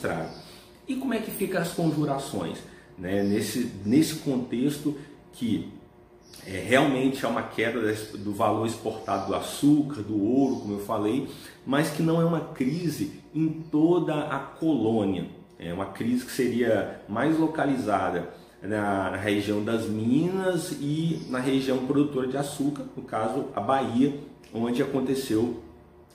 registrado. E como é que ficam as conjurações, né? Nesse contexto que realmente há uma queda do valor exportado do açúcar, do ouro, como eu falei, mas que não é uma crise em toda a colônia. É uma crise que seria mais localizada na região das Minas e na região produtora de açúcar, no caso a Bahia, onde aconteceu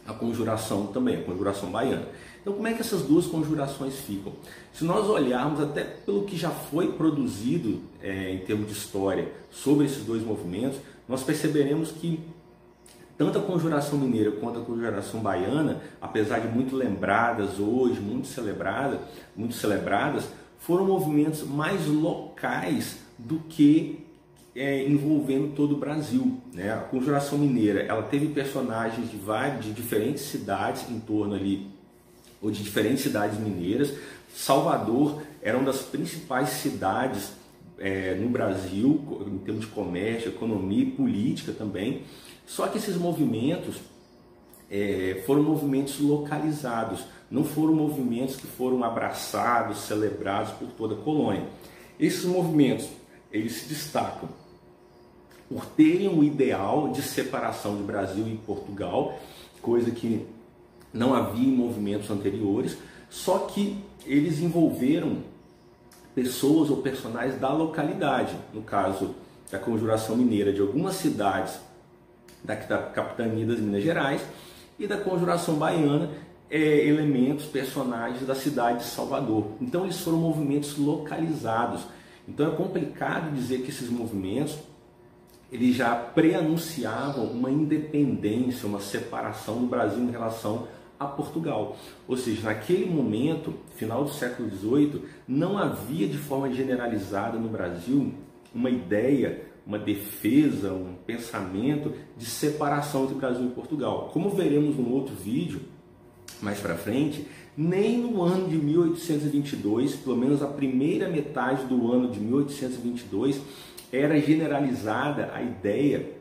a conjuração também, a conjuração baiana. Então, como é que essas duas conjurações ficam? Se nós olharmos até pelo que já foi produzido em termos de história sobre esses dois movimentos, nós perceberemos que tanto a conjuração mineira quanto a conjuração baiana, apesar de muito lembradas hoje, muito celebradas, foram movimentos mais locais do que envolvendo todo o Brasil, né? A conjuração mineira, ela teve personagens de diferentes cidades em torno ali, ou de diferentes cidades mineiras. Salvador era uma das principais cidades no Brasil, em termos de comércio, economia e política também. Só que esses movimentos foram movimentos localizados, não foram movimentos que foram abraçados, celebrados por toda a colônia. Esses movimentos, eles se destacam por terem um ideal de separação de Brasil e Portugal, coisa que não havia em movimentos anteriores, só que eles envolveram pessoas ou personagens da localidade, no caso da conjuração mineira de algumas cidades da capitania das Minas Gerais, e da conjuração baiana, elementos, personagens da cidade de Salvador. Então eles foram movimentos localizados. Então é complicado dizer que esses movimentos eles já pré-anunciavam uma independência, uma separação do Brasil em relação a Portugal. Ou seja, naquele momento, final do século XVIII, não havia de forma generalizada no Brasil uma ideia, uma defesa, um pensamento de separação entre Brasil e Portugal. Como veremos num outro vídeo, mais para frente, nem no ano de 1822, pelo menos a primeira metade do ano de 1822, era generalizada a ideia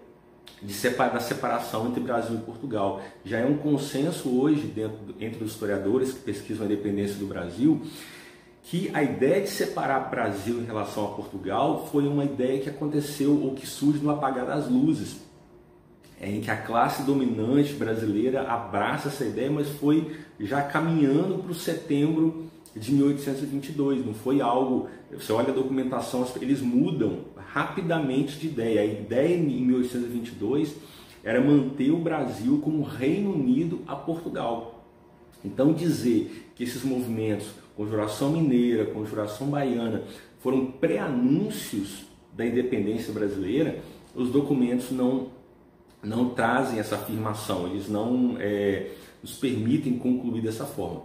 da separação entre Brasil e Portugal. Já é um consenso hoje entre os historiadores que pesquisam a independência do Brasil, que a ideia de separar Brasil em relação a Portugal foi uma ideia que aconteceu ou que surge no apagar das luzes, em que a classe dominante brasileira abraça essa ideia, mas foi já caminhando para o setembro de 1822, não foi algo, você olha a documentação, eles mudam rapidamente de ideia. A ideia em 1822 era manter o Brasil como Reino Unido a Portugal. Então dizer que esses movimentos, Conjuração Mineira, Conjuração Baiana, foram pré-anúncios da independência brasileira, os documentos não trazem essa afirmação, eles não nos permitem concluir dessa forma.